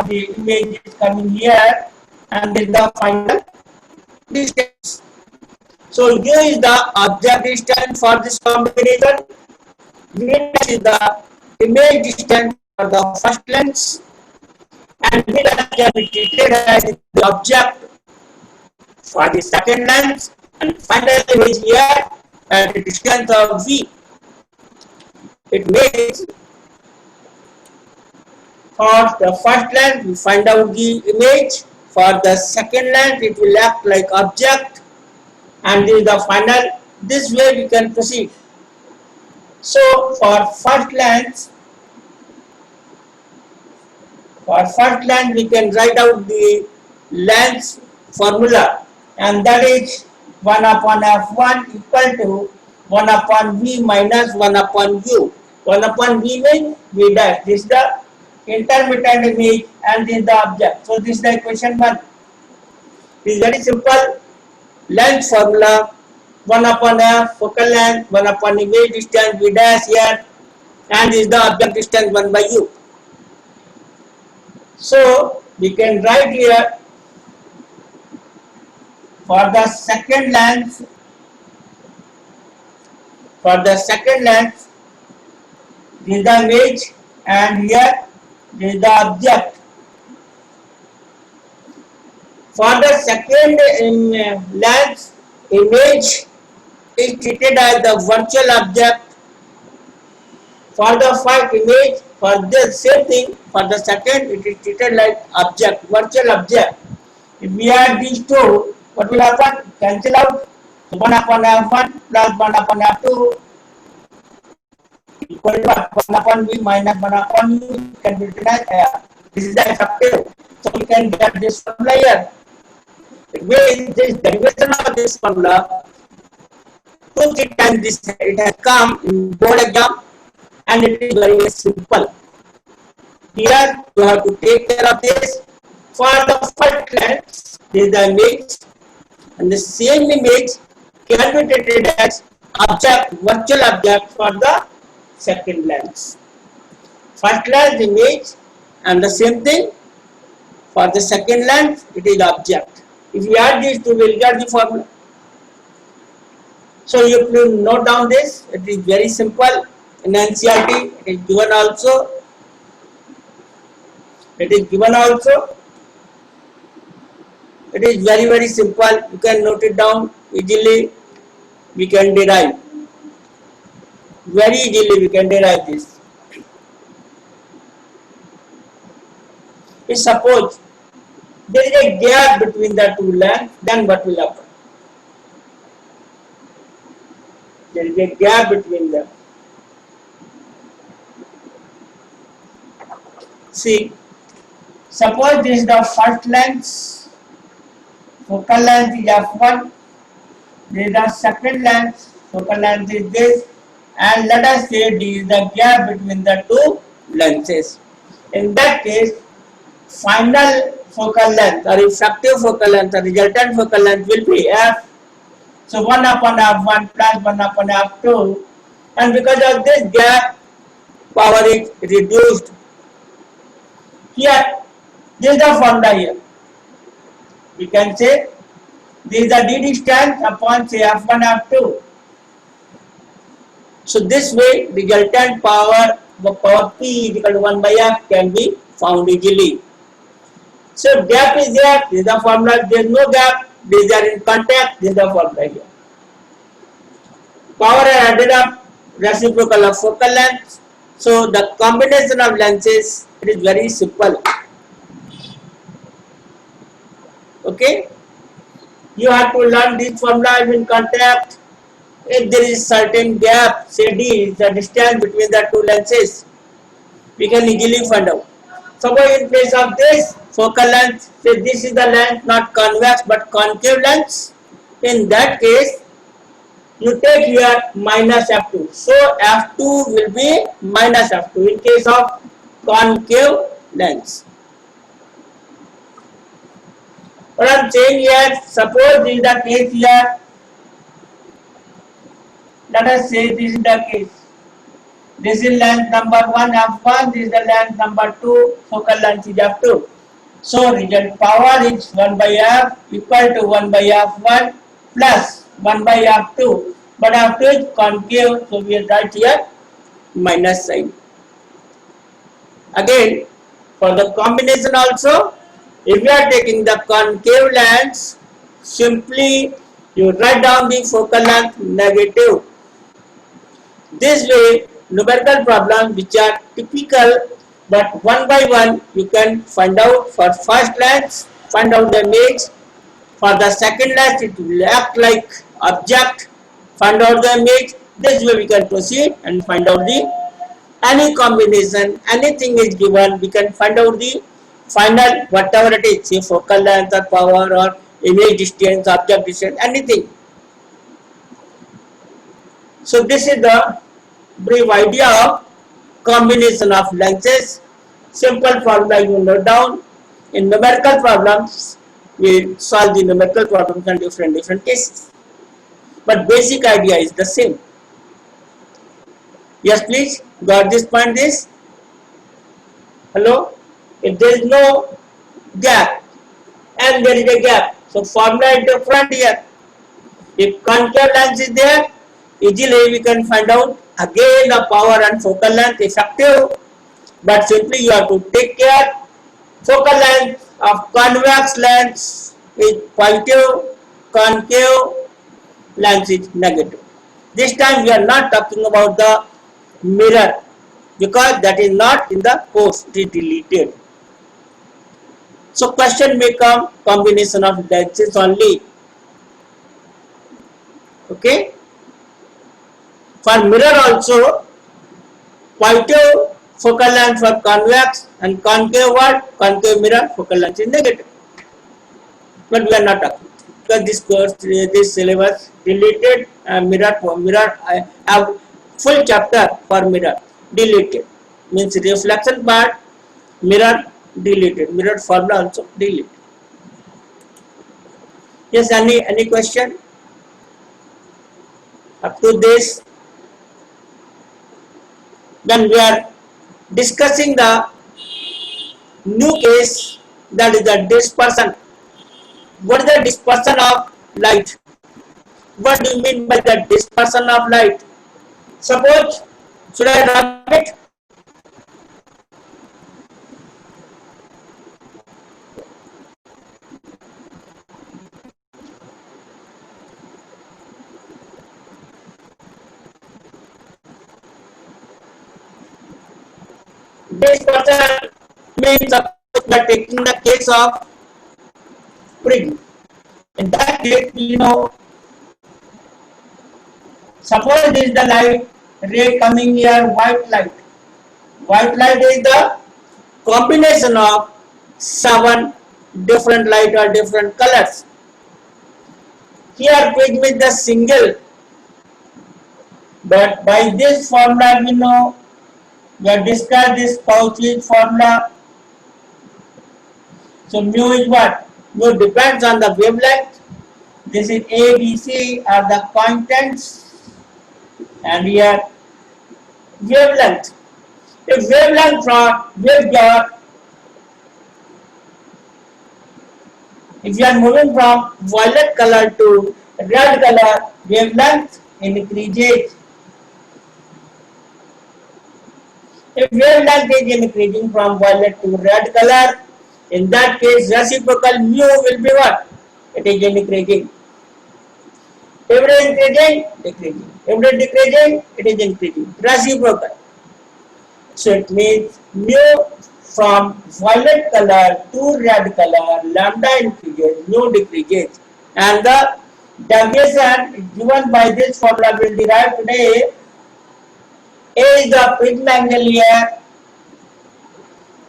the image is coming here, and then the final distance. So U is the object distance for this combination. V dash is the image distance for the first lens, and V dash can be treated as the object for the second lens, and final image here at the distance of V. It means for the first lens we find out the image, for the second lens it will act like object, and this is the final. This way we can proceed. So for first lens we can write out the lens formula, and that is 1 upon f1 equal to 1 upon v minus 1 upon u. 1 upon v means v dash. This is the intermittent image and this is the object. So this is the equation 1. It is very simple. Length formula 1 upon f focal length, 1 upon image distance v dash here, and this is the object distance 1 by u. So we can write here for the second lens this is the image, and here this is the object. For the second lens, image is treated as the virtual object. For the first image, for the same thing, for the second it is treated like object, virtual object. If we add these two, what will happen? Cancel out. So 1 upon f1 plus 1 upon f2 equal to 1 upon v minus 1 upon u can be written as this is the effective. So we can get this formula here. It means this derivation of this formula 2-3 times this it has come in board exam, and it is very simple. Here you have to take care of this. For the first lens, this is the image, and the same image can be treated as object, virtual object for the second lens. First lens image, and the same thing for the second lens it is object. If you add these two, we will get the formula. So you have to note down this. It is very simple. In NCERT it is given also. It is very simple. You can note it down easily. We can derive. Very easily we can derive this. If suppose there is a gap between the two lengths, then what will happen? There is a gap between them. See, suppose this is the first lens, focal length is f1, this is the second lens, focal length is this, and let us say this is the gap between the two lenses. In that case, final focal length or effective focal length or resultant focal length will be f. So 1 upon f1 plus 1 upon f2, and because of this gap, power is reduced. Here, this is the formula here. We can say this is the d distance upon say f1 f2. So this way resultant power P is equal to 1 by f can be found easily. So gap is there, this is the formula. There is no gap, these are in contact, this is the formula here. Power are added up, reciprocal of focal length. So the combination of lenses, it is very simple. Okay, you have to learn this formula in contact. If there is certain gap, say d is the distance between the two lenses, we can easily find out. Suppose in place of this focal length, say this is the length not convex but concave lens. In that case, you take here minus f2. So f2 will be minus f2 in case of concave lens. What I am saying here, suppose this is the case here. Let us say this is the case. This is length number 1 f1, this is the length number 2, focal length is f2. So result power is 1 by f equal to 1 by f1 plus 1 by f2. But f2 is concave, so we will write here minus sign. Again, for the combination also, if you are taking the concave lens, simply you write down the focal length negative. This way, numerical problems which are typical, but one by one you can find out. For first lens, find out the image. For the second lens, it will act like object. Find out the image. This way we can proceed and find out the any combination, anything is given, we can find out the final whatever it is, say focal length or power or image distance, object distance, anything. So this is the brief idea of combination of lenses. Simple formula you note down. In numerical problems, we solve the numerical problems in different cases. But basic idea is the same. Yes, please. Got this point? This? Hello? If there is no gap and there is a gap, so formula is different here. If concave lens is there, easily we can find out again the power and focal length effective. But simply you have to take care. Focal length of convex lens is positive, concave lens is negative. This time we are not talking about the mirror because that is not in the course, it is deleted. So question may come combination of lenses only. Okay. For mirror also, positive focal length for convex and concave what? Concave mirror focal length is negative. But we are not talking because this course, this syllabus deleted mirror for mirror. I have full chapter for mirror deleted, means reflection part mirror deleted, mirror formula also deleted. Yes, any question up to this? When we are discussing the new case, that is the dispersion. What is the dispersion of light? What do you mean by the dispersion of light? Suppose, should I rub it? Dispersion means suppose we are taking the case of prism. In that case, suppose this is the light ray coming here, white light. White light is the combination of 7 different light or different colors. Here prism is the single, but by this formula we know, we have discussed this Cauchy formula. So mu is what? Mu depends on the wavelength. This is A, B, C are the constants, and here wavelength. If wavelength from waveguide, if you are moving from violet color to red color, wavelength increases. If wavelength is increasing from violet to red color, in that case reciprocal mu will be what? It is increasing. If it is increasing, decreasing. If it is decreasing, it is increasing. Reciprocal. So it means mu from violet color to red color, lambda increases, mu decreases. And the deviation given by this formula will derive today. A is the prism angle here.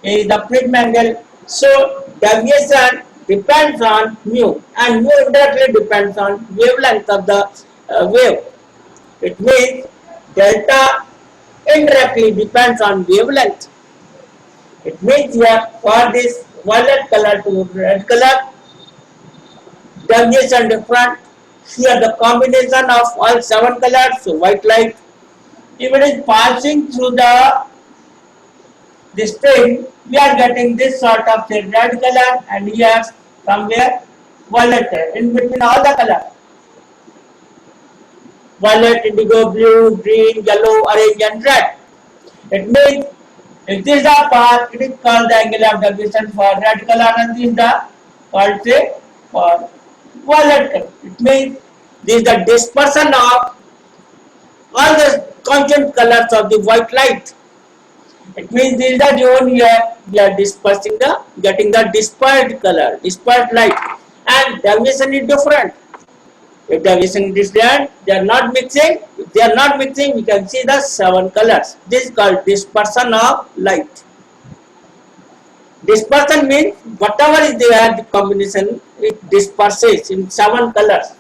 A is the prism angle. So deviation depends on mu, and mu indirectly depends on wavelength of the wave. It means delta indirectly depends on wavelength. It means here for this violet color to red color, deviation different. Here the combination of all 7 colors, so white light, If it is passing through this thing, we are getting this sort of say red color, and here somewhere violet in between all the color. Violet, indigo, blue, green, yellow, orange, and red. It means if this is the path, it is called the angle of deviation for red color, and this is the called say for violet color. It means this is the dispersion of all the constant colors of the white light. It means this is the zone here we are dispersing the getting the dispersed color, dispersed light, and deviation is different. If deviation is different, they are not mixing. If they are not mixing, we can see the 7 colors. This is called dispersion of light. Dispersion means whatever is there, the combination it disperses in 7 colors.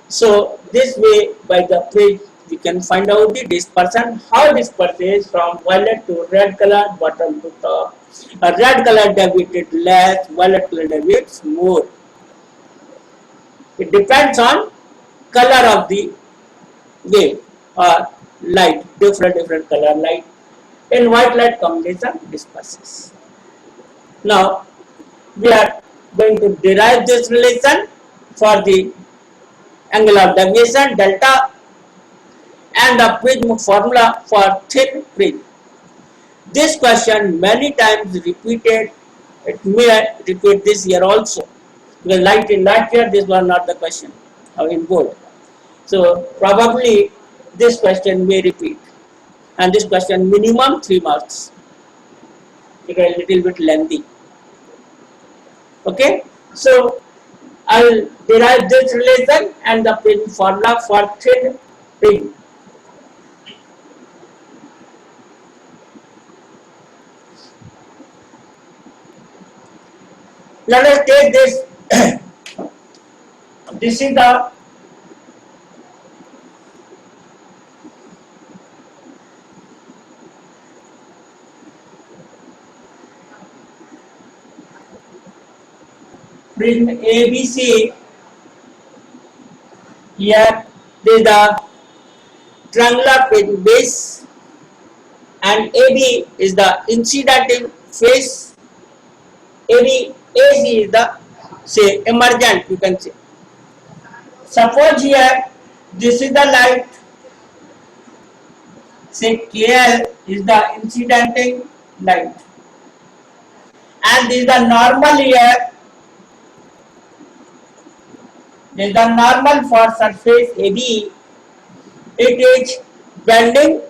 So this way, by the page, we can find out the dispersion, how disperses from violet to red color, bottom to top. A red color deviated less, violet color deviates more. It depends on color of the wave or light, different color light. In white light combination disperses. Now we are going to derive this relation for the angle of deviation delta and the prism formula for thin prism. This question many times repeated. It may repeat this year also. Because like in last year, this was not the question in board. So probably this question may repeat, and this question minimum 3 marks. It is a little bit lengthy. Okay, so I will derive this relation and the prism formula for thin prism. Let us take this. This is the prism ABC. Here this is the triangular prism base, and AB is the incidenting face. AC is the say emergent, you can say. Suppose here this is the light, say KL is the incidenting light, and this is the normal here. This is the normal for surface AB. It is bending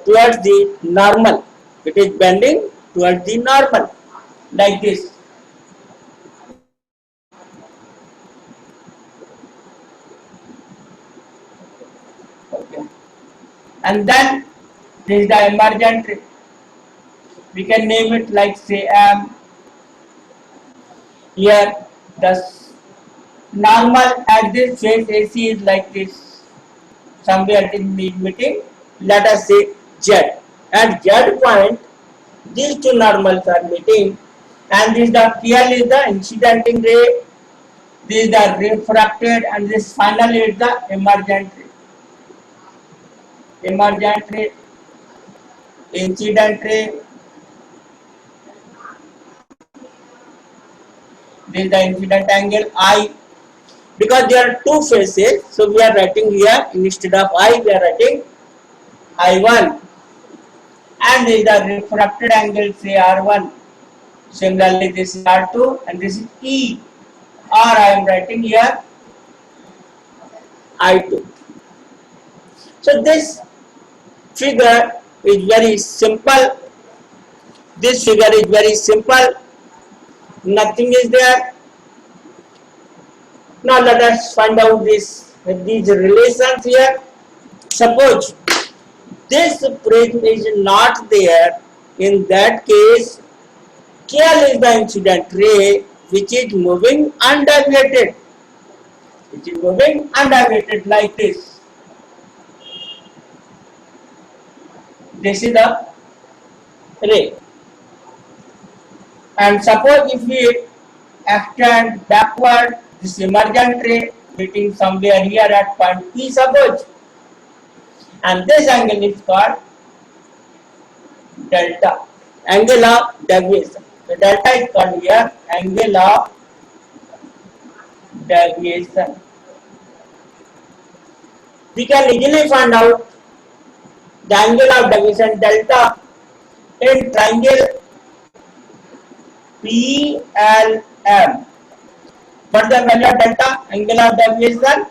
towards the normal. It is bending towards the normal, like this. Okay. And then this is the emergent ray. We can name it like say M. Here the normal at this face AC is like this, somewhere in meeting. Let us say Z. At Z point, these two normals are meeting, and this the KL is the incidenting ray, this is the refracted, and this finally is the emergent ray. Emergent ray, incident ray, this is the incident angle I. Because there are two faces, so we are writing here instead of I, we are writing I1, and this is the refracted angle, say R1. Similarly, this is R2 and this is E, or I am writing here I2. So this figure is very simple. This figure is very simple. Nothing is there. Now let us find out these relations here. Suppose this prism is not there. In that case, KL is the incident ray which is moving undeviated. Which is moving undeviated like this. This is the ray. And suppose if we extend backward, this emergent ray meeting somewhere here at point P, suppose, and this angle is called delta, angle of deviation. So delta is called here angle of deviation. We can easily find out the angle of deviation delta in triangle PLM. What is the value of delta? Angle of deviation.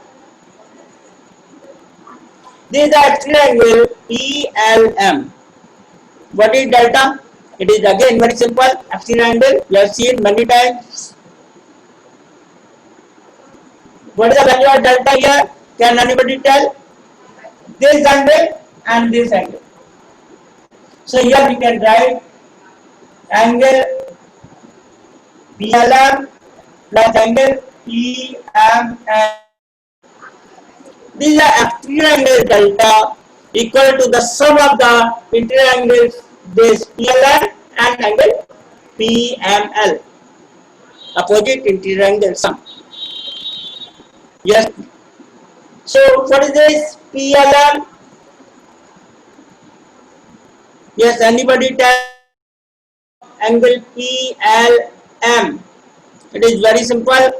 This is the triangle PLM. What is delta? It is again very simple. Axis angle. We have seen many times. What is the value of delta here? Can anybody tell? This angle and this angle. So here we can write angle PLM plus angle PMM. This is the exterior angle delta equal to the sum of the interior angles, this PLM and angle PML. Opposite interior angle sum. Yes. So what is this PLM? Yes, anybody tell angle PLM? It is very simple.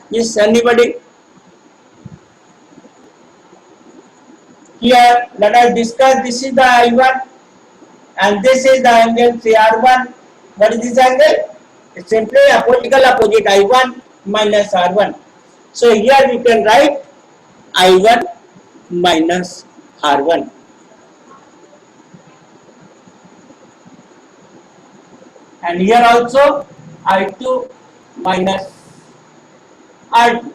Yes, anybody? Here, let us discuss. This is the I1 and this is the angle CR1. What is this angle? It's simply opposite I1 minus R1. So here we can write I1 minus R1. And here also I2 minus R2.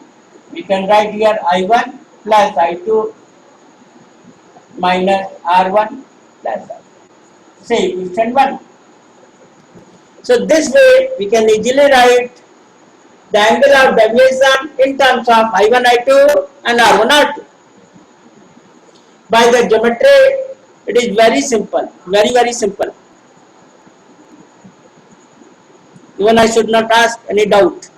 We can write here I1 plus I2 minus R1 plus R2. Say equation 1. So this way we can easily write the angle of deviation in terms of I1, I2 and R1, R2. By the geometry, it is very simple, very simple. Even I should not ask any doubt.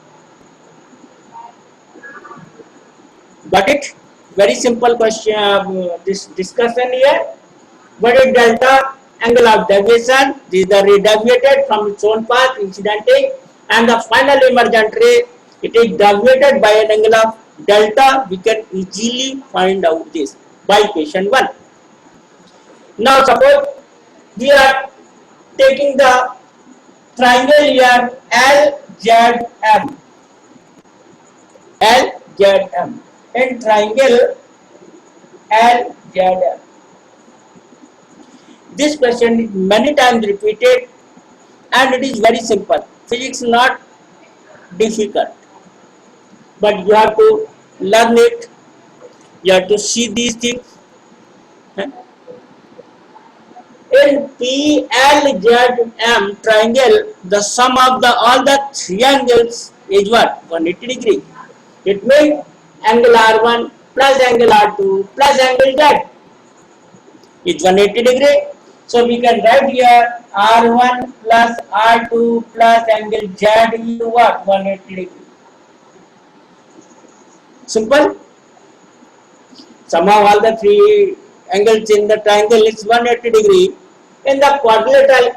Got it? Very simple question, this discussion here. What is delta? Angle of deviation. These are deviated from its own path incidentally, and the final emergent ray, it is deviated by an angle of delta. We can easily find out this by equation 1. Now suppose we are taking the triangle here LZM. LZM. In triangle LZM. This question is many times repeated and it is very simple. Physics is not difficult, but you have to learn it. You have to see these things. In PLZM triangle, the sum of all the three angles is what? 180 degree. It means angle R1 plus angle R2 plus angle Z is 180 degree. So we can write here R1 plus R2 plus angle Z is what? 180 degree. Simple. Somehow all the three angles in the triangle is 180 degree. In the quadrilateral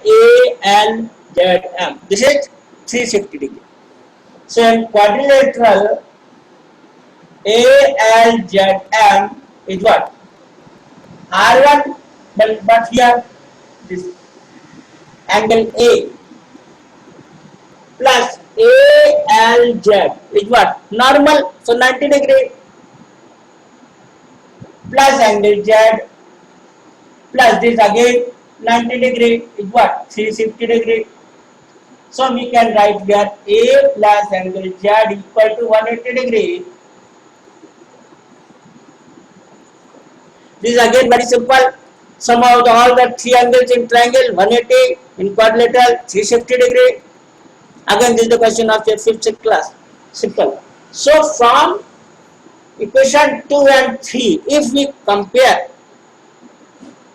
ALZM, this is 360 degree. So in quadrilateral ALZM is what? R1, but here this angle A plus ALZ is what? Normal, so 90 degree plus angle Z plus this again 90 degree is what? 360 degree. So we can write here A plus angle Z equal to 180 degree. This is again very simple. Sum of all the three angles in triangle 180, in quadrilateral 360 degree. Again this is the question of your 5th class. Simple. So from equation 2 and 3, if we compare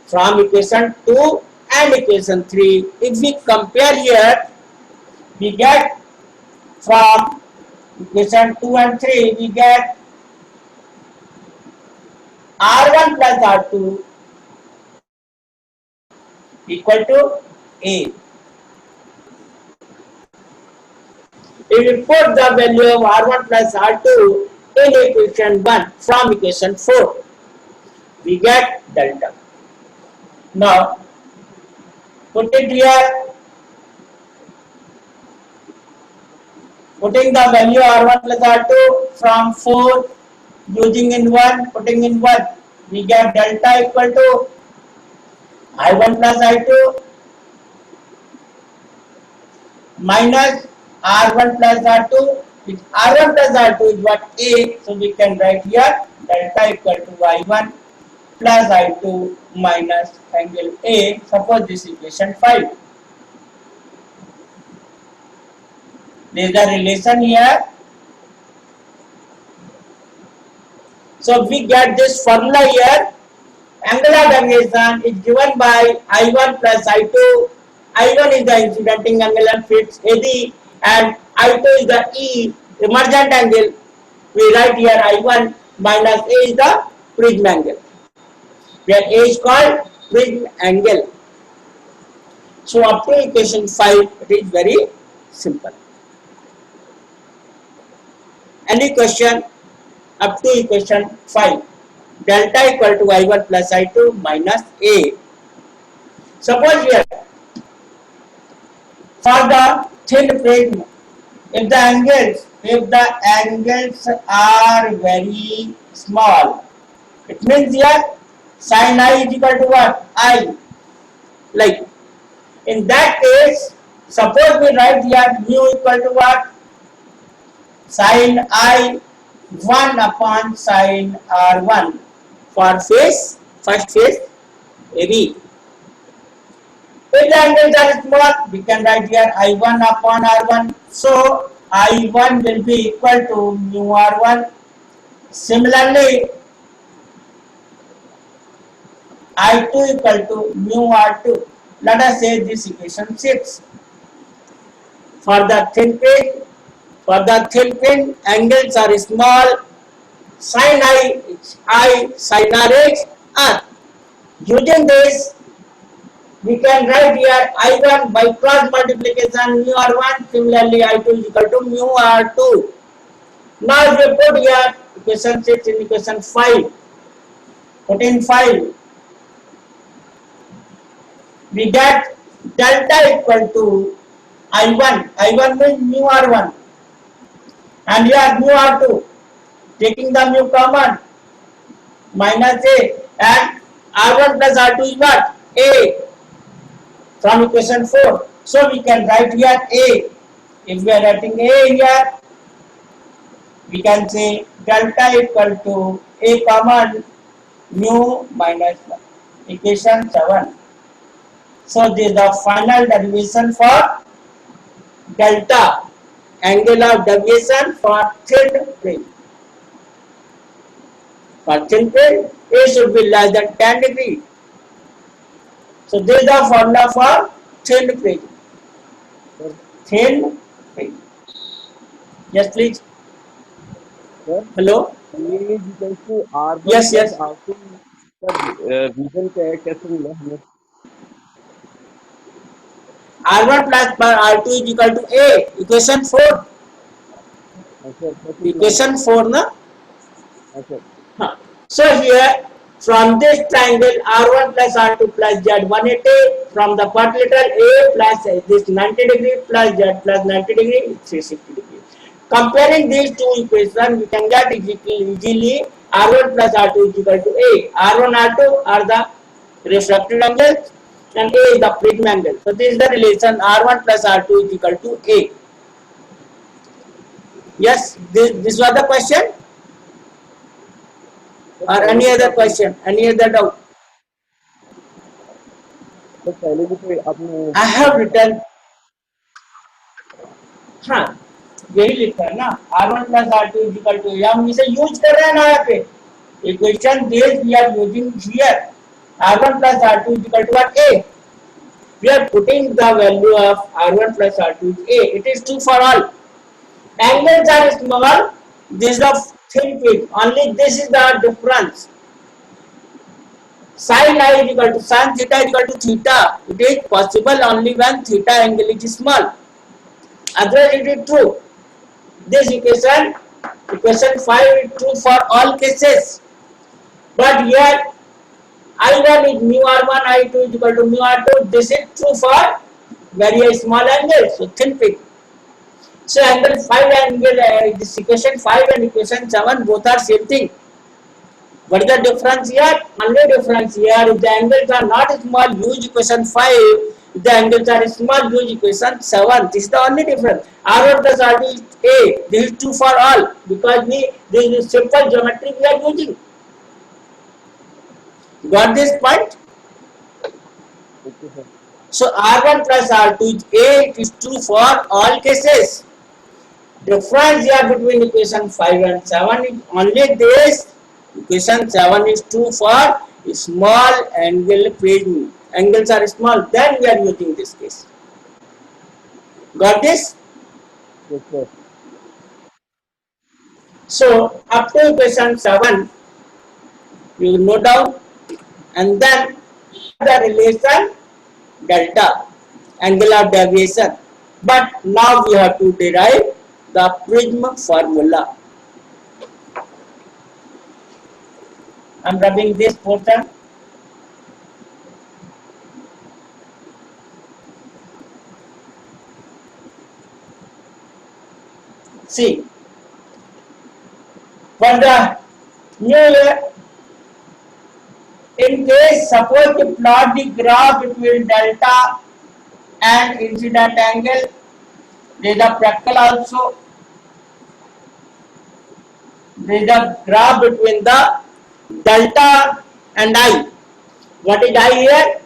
from equation 2 and equation 3, if we compare here, we get from equation 2 and 3, we get R1 plus R2 equal to A. If we put the value of R1 plus R2 in equation 1 from equation 4, we get delta. Now, put it here, putting the value R1 plus R2 from 4 using in 1, putting in 1, we get delta equal to I1 plus I2 minus R1 plus R2, which R1 plus R2 is what A, so we can write here delta equal to I1 plus I2 minus angle A. Suppose this equation 5. There is a relation here. So we get this formula here. Angular deviation is given by I1 plus I2. I1 is the incidenting angle and fits AD, and I2 is the E emergent angle. We write here I1 minus A is the prism angle, where A is called prism angle. So up to equation 5, it is very simple. Any question up to equation 5? Delta equal to I1 plus I2 minus A. Suppose here, for the thin prism, if the angles are very small, it means here sin I is equal to what? I. Like in that case, suppose we write here mu equal to what? Sin I 1 upon sin R1 for phase, first phase AB. If the angles are small, we can write here I1 upon R1. So I1 will be equal to mu R1. Similarly, I2 equal to mu R2. Let us say this equation 6. For the thin film, angles are small. Sin I, sin R is R. Using this, we can write here I1 by cross multiplication mu R1. Similarly, I2 is equal to mu R2. Now, if we put here equation 6 in equation 5, put in 5, we get delta equal to I1. I1 means mu R1. And here mu R2. Taking the mu common, minus A, and R1 plus R2 is what? A. From equation 4. So we can write here A. If we are writing A here, we can say delta equal to A common mu minus 1. Equation 7. So this is the final derivation for delta, angle of deviation for thin film. For thin film, A should be less than 10 degrees. So this is the formula for thin film. Thin film. Yes, please. Sir, Hello. A is equal to R1 Yes, plus yes. R2 का reason क्या है, कैसे मिला हमें? R1 plus R2 is equal to A. Equation 4. Equation 4, na? अच्छा, Huh. So here, from this triangle R1 plus R2 plus Z 180, from the quadrilateral A plus this 90 degree plus Z plus 90 degree, 360 degree. Comparing these two equations, we can get easily R1 plus R2 is equal to A. R1, R2 are the refracted angles and A is the prism angle. So this is the relation R1 plus R2 is equal to A. Yes, this was the question. Or any other question, any other doubt? तो पहले भी तो आपने I have written. हाँ, यही लिखा है ना, R1 plus R2 is equal to A. हम इसे यूज कर रहे हैं ना यहाँ पे. Equation this we are using here. R1 plus R2 is equal to what? A. We are putting the value of R1 plus R2 is A. It is true for all. Angles are small. This is the thin film. Only this is the difference. Sin I is equal to sin theta is equal to theta. It is possible only when theta angle is small. Otherwise, it is true. This equation 5 is true for all cases. But here I1 is mu R1, I2 is equal to mu R2. This is true for very small angle. So thin peak. So angle 5 angle, this equation 5 and equation 7 both are same thing. What is the difference here? Only difference here, if the angles are not small, use equation 5. If the angles are small, use equation 7. This is the only difference. R1 plus R2 is A. This is true for all because this is simple geometry we are using. Got this point? Okay, sir. So R1 plus R2 is A. It is true for all cases. Difference here between equation 5 and 7 is only this. Equation 7 is true for small angle phase. Angles are small, then we are using this case. Got this? Yes, sir. So up to equation 7, you note down and then the relation delta, angle of deviation. But now we have to derive the prism formula. I am rubbing this portion. See, for the new year, in case suppose you plot the graph between delta and incident angle, there is a practical also. There is a graph between the delta and I. What is I here?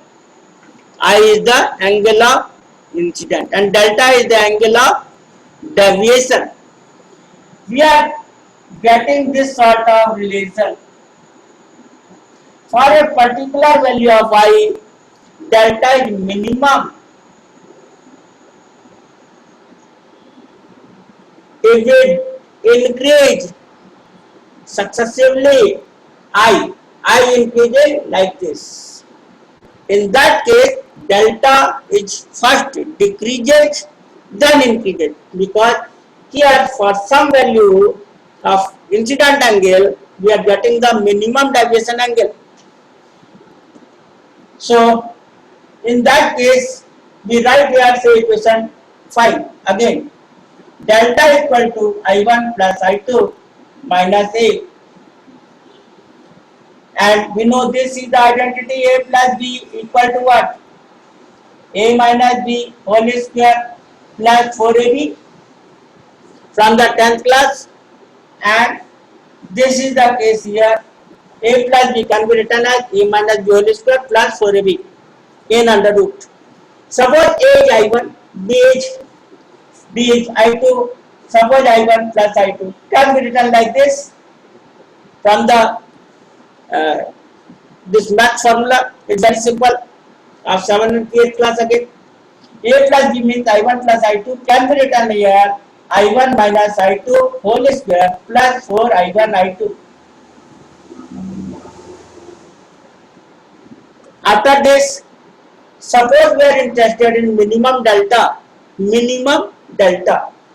I is the angle of incident and delta is the angle of deviation. We are getting this sort of relation. For a particular value of I, delta is minimum if it increase successively I increases like this. In that case, delta is first decreases, then increases because here for some value of incident angle, we are getting the minimum deviation angle. So in that case, we write here say equation 5 again. Delta is equal to I1 plus I2 minus A, and we know this is the identity A plus B equal to what? A minus B whole square plus 4AB from the 10th class, and this is the case here. A plus B can be written as A minus B whole square plus 4AB in under root. Suppose A is I1, B is I2. Suppose I1 plus I2 can be written like this from the this math formula. It's very simple. Of 7th and 8th class again. A plus B means I1 plus I2 can be written here I1 minus I2 whole square plus 4 I1 I2. After this, suppose we are interested in minimum delta.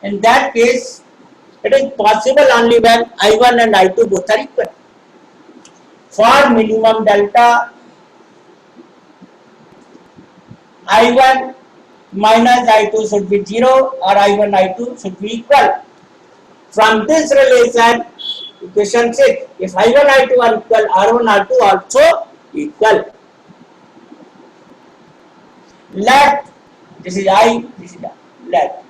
In that case, it is possible only when I1 and I2 both are equal. For minimum delta, I1 minus I2 should be 0 or I1 I2 should be equal. From this relation, equation 6, if I1 I2 are equal, R1 R2 also equal. Let, this is I, this is I, let.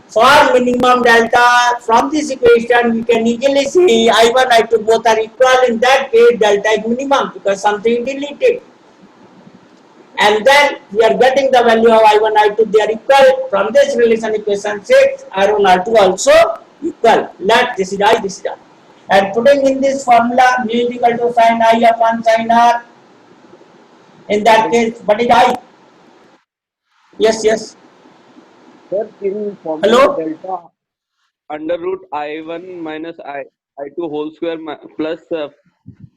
For minimum delta, from this equation, we can easily see I1 I2 both are equal. In that case, delta is minimum because something deleted. And then we are getting the value of I1 I2, they are equal. From this relation equation 6, R1 R2 also equal. Let, this is I, this is I. And putting in this formula, mu is equal to sin I upon sin R. In that case, what is I? Yes, yes. Sir, in formula Hello? delta under root I1 minus I2 whole square plus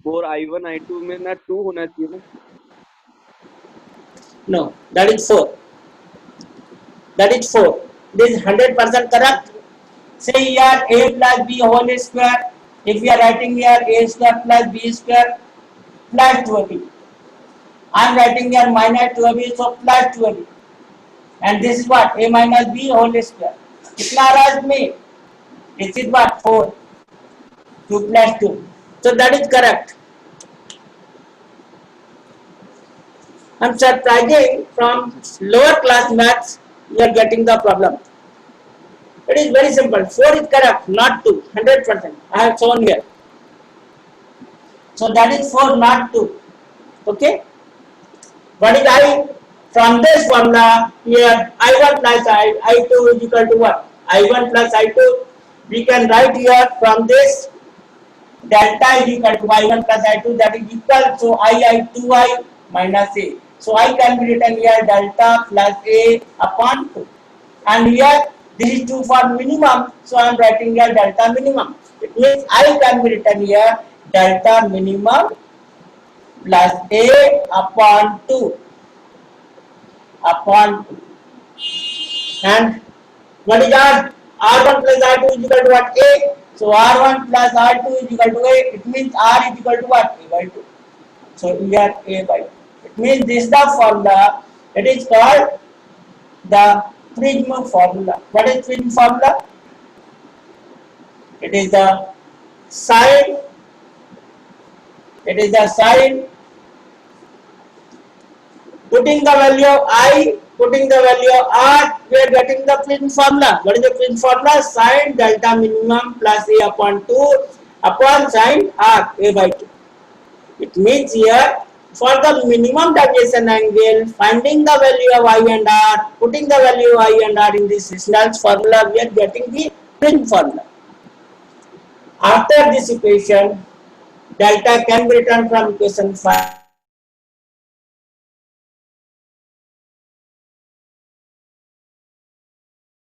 4 I1 I2 में ना 2 होना चाहिए ना। No, that is 4. That is 4. This is 100% correct. Say here a plus b whole square. If we are writing here a square plus b square plus 2ab. I am writing here minus 2ab, so plus 2ab. And this is what? A minus b whole square. कितना आ रहा है इसमें? This is what? 4. 2 plus 2. So that is correct. I'm surprising from lower class maths you are getting the problem. It is very simple. 4 is correct, not 2. 100%. I have shown here. So that is 4, not 2. Okay. What is I? From this formula here, I1 plus I2 is equal to what? I1 plus I2. We can write here from this delta is equal to I1 plus I2, that is equal to I2I minus A. So I can be written here delta plus A upon 2. And here this is 2 for minimum, so I am writing here delta minimum. It means I can be written here delta minimum plus A upon 2. And what is R1 plus R2 is equal to what? A. So R1 plus R2 is equal to A. It means R is equal to what? A by 2. So here A by 2. It means this is the formula. It is called the Prism formula. What is Prism formula? It is the sine. It is the sine. Putting the value of I, putting the value of R, we are getting the Prism formula. What is the Prism formula? Sine delta minimum plus A upon 2 upon sine R, A by 2. It means here, for the minimum deviation angle, finding the value of I and R, putting the value of I and R in this Snell's formula, we are getting the Prism formula. After this equation, delta can be written from equation 5.